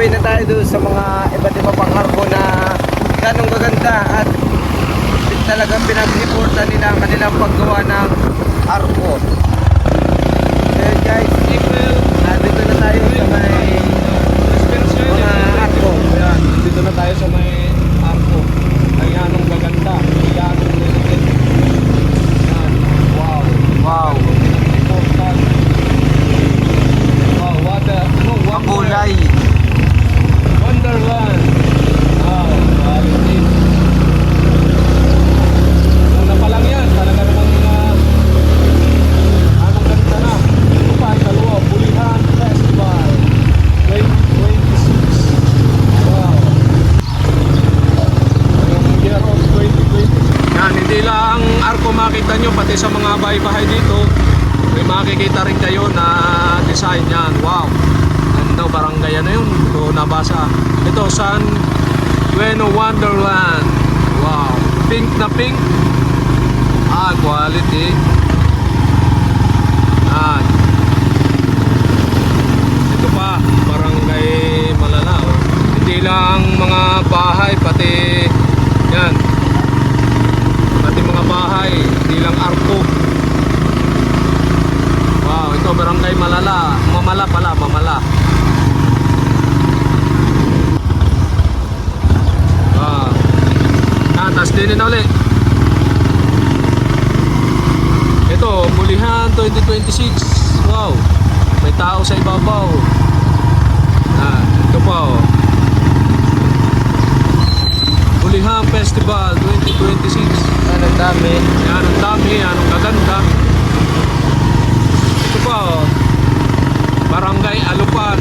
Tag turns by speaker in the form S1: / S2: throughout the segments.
S1: way na tayo doon sa mga iba't iba pang arko na ganong gaganda at talagang pinag-reportan nila ang kanilang paggawa ng arko. So guys, dito na tayo sa may mga arko.
S2: Ayan, dito na tayo sa may arko. Ayan ang gaganda. Ayan ang legit. Ayan. Wow.
S1: Wow.
S2: Important. Wow, what a
S1: Kulay.
S2: Wonderland. Wow, quality. Una pa lang yan, talaga namang anong ganda na. Ito pa, dalawa, Bulihan Festival 2026. Wow. Yung year of 2026. Yan, hindi lang arko makita nyo, pati sa mga bahay-bahay dito, may makikita rin kayo na design yan. Wow. Ano, barangay ano yun? Ito nabasa. Ito, San Bueno Wonderland. Wow. Pink na pink. Ah, quality. Ah. Ito pa, barangay Malala. Oh. Hindi lang mga bahay, pati yan. Pati mga bahay, hindi lang arko. Wow, ito barangay Malala. Mamala pala, Mamala. Tapos din na ulit. Ito, Bulihan 2026. Wow, may tao sa ibabaw. Ito pa oh. Bulihan Festival 2026.
S1: Yan ang dami.
S2: Yan ang dami, yan ang gaganda. Ito pa oh. Barangay Alupan.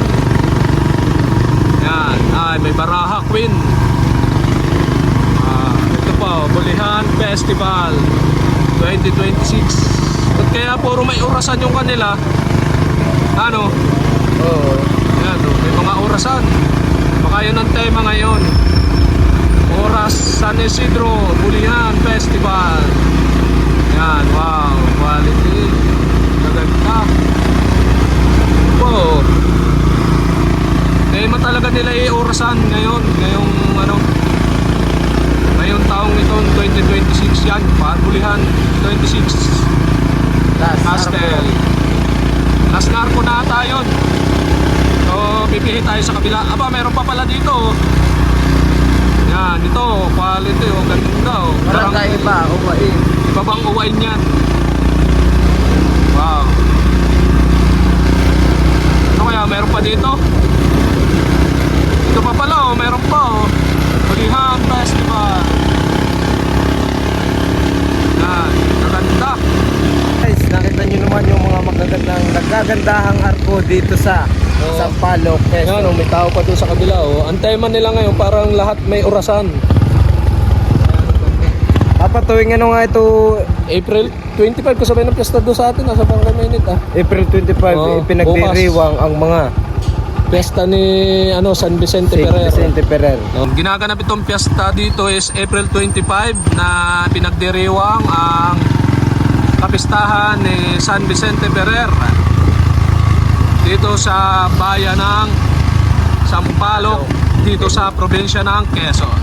S2: Yan, ay may Baraha Queen. Bulihan Festival 2026. At kaya puro may orasan yung kanila. Ano?
S1: Oo.
S2: Yan, may mga orasan. Baka yun ang tema ngayon. Oras San Isidro Bulihan Festival. Yan, wow, quality. Maganda. Wow. Tema talaga nila i-orasan ngayon. Ngayong ano, ngayong taong itong 2026 yan, Bulihan 26 Castel. Last narco na ata yun. So pipili tayo sa kabila. Aba, meron pa pala dito. Yan, ito, quality oh, ganda oh.
S1: Barangay iba, uwain.
S2: Iba bang uwain yan? Wow. Ano kaya, meron pa dito? Ito pa pala oh, meron pa oh. Bulihan Festival. Yan, maganda.
S1: Guys, nakita nyo naman yung mga nagagandahang arko dito sa Sampaloc, Quezon.
S2: Yan, oh, may tao pa doon sa kabila oh. Ang tema nila ngayon parang lahat may orasan.
S1: Papatuwing ano nga ito,
S2: April 25 kasabay ng piyesta doon sa atin, nasa Pangkaminit ah.
S1: April 25, pinagdiriwang ang mga
S2: Piyesta ni ano, San Vicente
S1: St.
S2: Ferrer.
S1: Vicente Ferrer.
S2: Ginaganap itong piyesta dito is April 25 na pinagdiriwang ang kapistahan ni San Vicente Ferrer dito sa bayan ng Sampaloc, dito sa probinsya ng Quezon.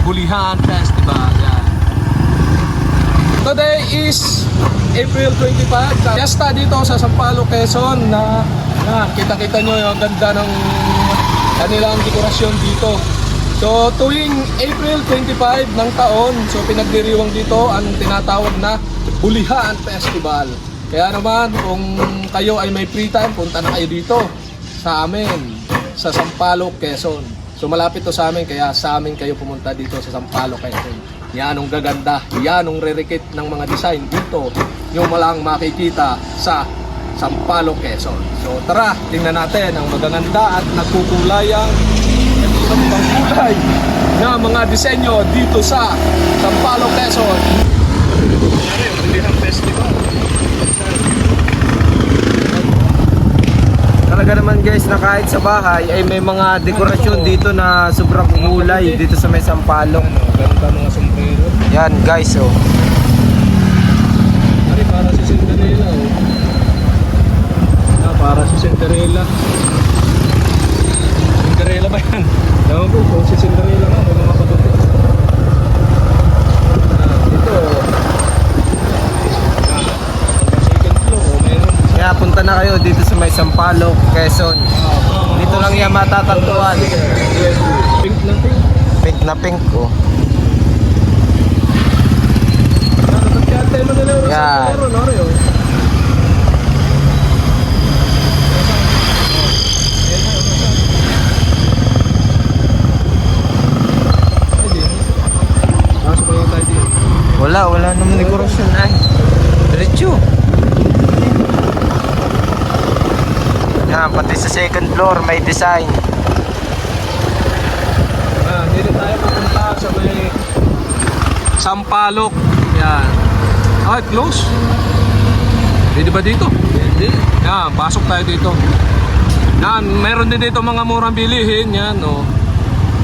S2: Bulihan Festival. Yan. Today is April 25. Piyesta dito sa Sampaloc, Quezon na kita-kita nyo yung ganda ng kanilang dekorasyon dito. So tuwing April 25 ng taon, so pinagdiriwang dito ang tinatawag na Bulihan Festival. Kaya naman kung kayo ay may free time, punta na kayo dito sa amin sa Sampaloc, Quezon. So malapit to sa amin, kaya sa amin kayo pumunta dito sa Sampaloc, Quezon. Yan ang gaganda, yan ang rerikit ng mga design dito yung malang makikita sa Sampaloc, Quezon. So tara, tingnan natin ang magaganda at nagkukulayang kulay na mga disenyo dito sa Sampaloc, Quezon. Bulihan Festival.
S1: Talaga naman guys na kahit sa bahay ay may mga dekorasyon dito na sobrang kulay dito sa may Sampaloc.
S2: Ganda mga sombrero.
S1: Yan guys oh.
S2: Ari, para si Cinderella oh. Para si Cinderella. Cinderella ba
S1: na kayo dito sa may Sampaloc, Quezon. Dito lang yan matatagpuan.
S2: Pink na pink.
S1: Pink na pink, oh. Yan. Wala naman dekorasyon ay. Diretso. Yan, pati sa second floor may design.
S2: Dito tayo pupunta sa may Sampaloc. Yan. Ay, close. Pwede ba dito? Pwede. Yan, pasok tayo dito. Yan, meron din dito mga murang bilihin. Yan, oh.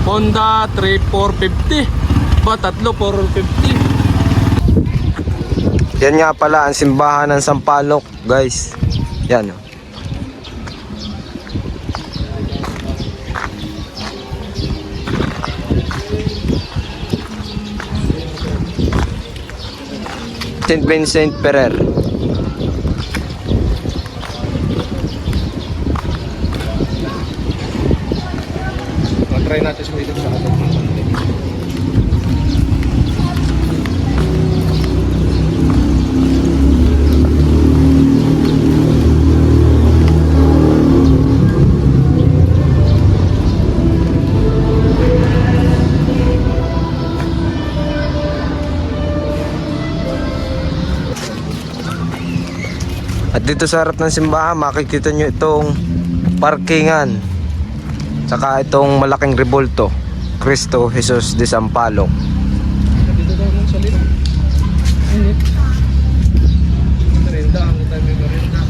S2: Honda 3450. Ba, tatlo 450.
S1: Yan nga pala ang simbahan ng Sampaloc, guys. Yan, oh. St. Vincent Ferrer.
S2: Try natin sumilip sa atin.
S1: At dito sa harap ng simbahan, makikita nyo itong parkingan. Saka itong malaking rebulto, Cristo Jesus de Sampaloc.
S2: Dito tayo mong salita. Init. Merinda, ang tayo may merinda.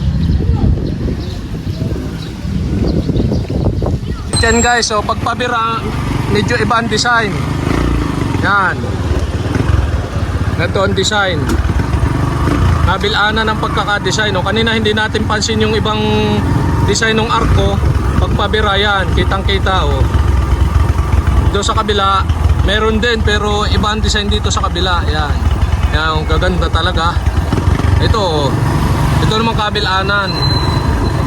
S2: Yan guys, so pagpabira, medyo iba ang design. Yan. Ito ang design. Nabilana ng pagkakadesign. No? Kanina hindi natin pansin yung ibang design ng arko. Pagpabira yan, kitang-kita. Oh. Doon sa kabila, meron din pero iba ang design dito sa kabila. Yan. Yan, gaganda talaga. Ito, ito naman kabilanan.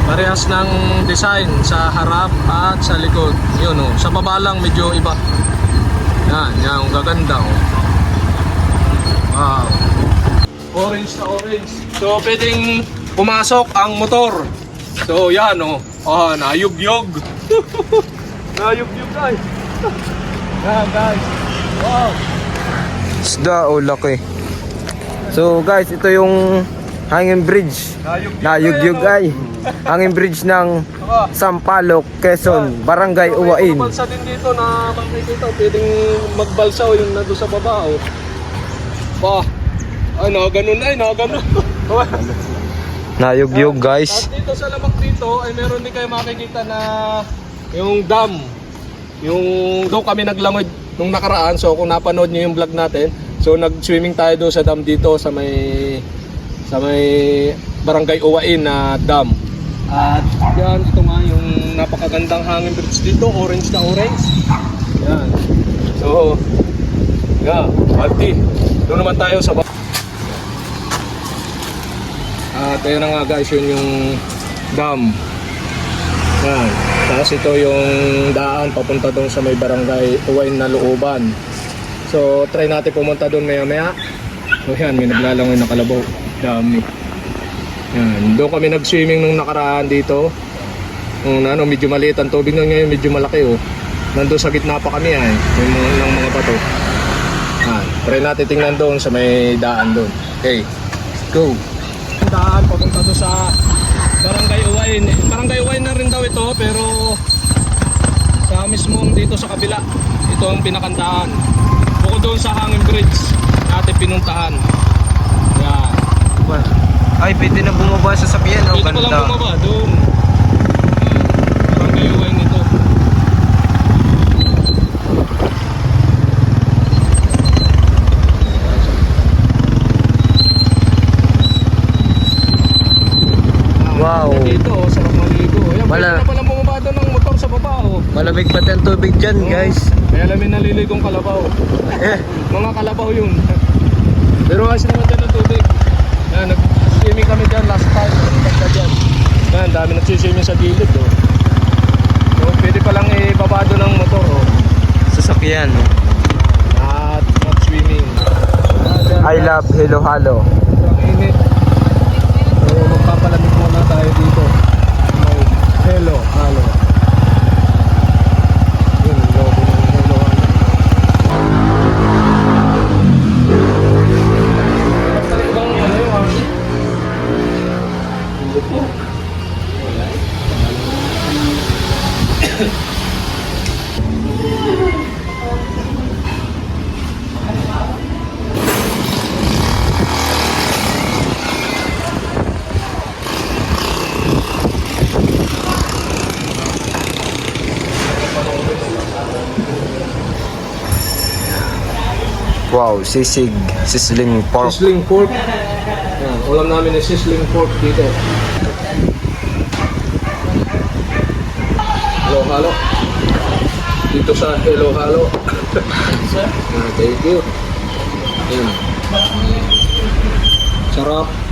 S2: Parehas ng design sa harap at sa likod. Yun oh. Sa baba lang medyo iba. Yan, yan, gaganda oh. Wow. Orange na orange. So pwedeng pumasok ang motor. So yan oh. Ah, nayugyog. Nayugyog guys. Yan guys. Wow.
S1: Isda, oh laki. So guys, ito yung hanging bridge. Nayugyug ay. Hanging bridge ng Sampaloc, Quezon, Barangay Uwain.
S2: May balsa din dito na makikita. Pwedeng magbalsa o yung nado sa baba oh. Bah. Ay, nakaganon ay, nakaganon.
S1: Nayugyug guys.
S2: At dito sa labak dito ay meron din kayo makikita na yung dam. Yung doon kami naglangoy nung nakaraan. So kung napanood niyo yung vlog natin, so nag-swimming tayo doon sa dam dito sa may Barangay Uwain na dam. At yan, ito nga yung napakagandang hangin bridge dito, orange na orange. Yan. So, yeah, Alti. Doon naman tayo sa at ayun na nga guys, yun yung dam. Yan. Tapos ito yung daan papunta doon sa may Barangay Uwain na looban. So try natin pumunta doon maya maya. So yan, may naglalangoy na kalabaw. Dami. Yan. Doon kami nag-swimming nung nakaraan dito. Ano, medyo maliit ang tubig na ngayon, medyo malaki oh. Nandun sa gitna pa kami ay, ng mga bato. Yan. Try natin tingnan doon sa may daan doon. Okay, go. Daan papunta doon sa Barangay Uwain. Barangay Uwain na rin daw ito pero sa mismong dito sa kabila ito ang pinakandaan. Bukod doon sa hanging bridge natin pinuntahan. Yan.
S1: Ay, pwede na bumaba sa sakyan. Oh,
S2: dito ko lang bumaba doon. Barangay Uwain ito.
S1: Wow.
S2: Dito, oh, sarap maligo. Ayan,
S1: Wala.
S2: pwede na palang bumaba doon ng motor sa baba. Oh.
S1: Malamig pati ang tubig dyan, guys.
S2: Kaya alam yung naliligong kalabaw. Mga kalabaw yun. Pero kasi naman dyan ang tubig. Yan, nag-swimming kami dyan last time. Nagkagda dyan.
S1: halo-halo.
S2: Sobrang init. So, magpapalamig muna tayo dito. May Hello Halo. Yun, yung logo ng Hello Halo. Balik bang ano yung RC? Hindi po.
S1: Wow, sisig, sizzling pork.
S2: Sizzling pork. Yan, ulam namin ay sizzling pork dito. Hello Halo. Dito sa Hello Halo. Thank you. Yan. Sarap.